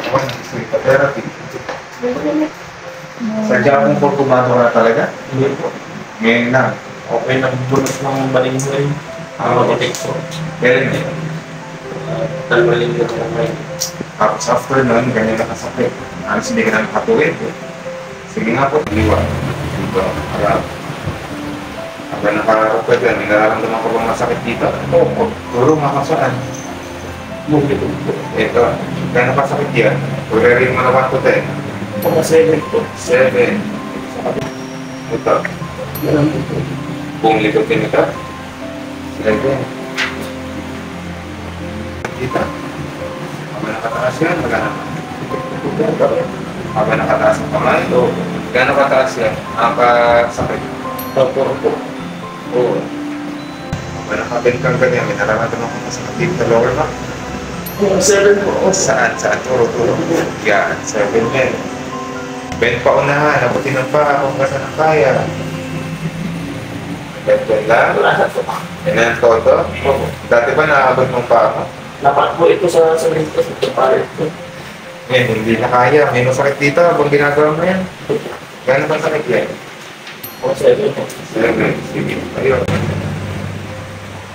Ako nag-sleep therapy. Sadya akong kurkumado ka na talaga? Hindi po. Ngayon lang. Okay, nagbunas ng balinghoy. Ang protection. Kailan yun? Dalawang linggo na ngayon. Tapos after nun, ganyan nakasakit. Alas hindi ka na nakatuwid. Sige nga po, liwa. Dito, harap. Habang nakaharap ka dyan, may nararamdaman ko bang masakit dito? Oo. Turo nga ka saan? Ito. Gano'n kasakit yan? Uri-ring mo na 1 to 10. Mga 7 po. 7. Ito. Kung likotin ito. 7. Dito. Habang nakataas yan, magana. Habang nakataas ang kamay, gano'n kataas yan? Ang kasakit. Tapos po. Oo. Habang nakabend kang ganyan, may nararamdaman ko masakit dito sa lower back. 7 po. Saan? Saan? Turo. Yan, 7 men. Bend pa unahan, abutin ng paa kung saan ang kaya. Bend lang. Wala na po. Yan ang todo. Dati ba nakaabot ng paa mo? Dapat po ito sa rintas. Ito pare. Ngayon, hindi na kaya. May masakit dito habang ginagawa mo yan. Gano'n ba sakit yan? O 7 po. 7. Sige. Ayun.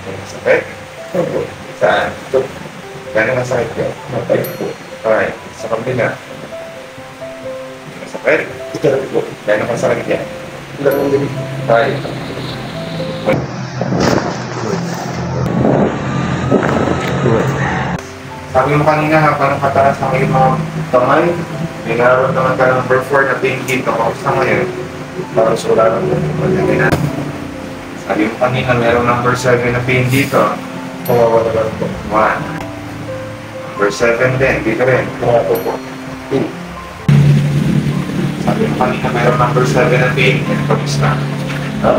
May masakit? Opo. Saan? Ito. Gano'n masakit yan? Matay po. Okay. Sa kabila. Masakit? Ito rin po. Gano'n masakit yan? Dalawang din. Okay. Sabi mo kanina habang nakataas ang iyong mga kamay, may nararamdaman ka ng number 4 na pain dito. Kamusta ngayon? Parang wala lang po. Sabi mo kanina mayroong number 7 na pain dito. Kawawa na lang po. 1. Number 7 din, dito rin. Kawawa po. 2. Sabi mo kanina mayroong number 7 na pain. Kamusta?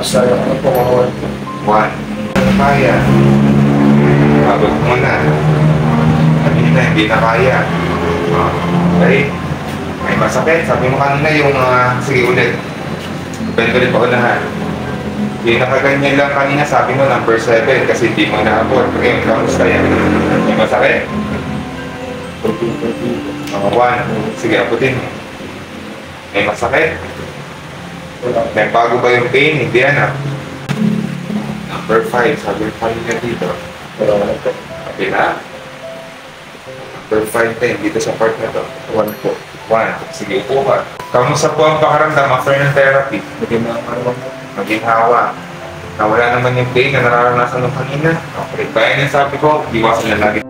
Sayang na po. Kawawa po. 1. Ano kaya? Abot mo na. Kanina, hindi na kaya. Okay? May masakit. Sabi mo kanina yung sige ulit. Bend ulit pa unahan. Hindi nakaganyan lang kanina. Sabi mo number 7 kasi hindi mo naabot. Okay, kamusta yan? May masakit? 1. Sige, abutin mo. May masakit? May bago ba yung pain? Hindi yan. Number 5. Sabi mo kanina dito. Okay na? Number 5 din, dito sa part na to. 1 po. 1. Sige, upo ka. Kamusta po ang pakaramdam after ng therapy? Maging hawa. Nawala naman yung pain na nararanasan ng kanina. Okay, kaya niya sabi ko, iwasan na lagi.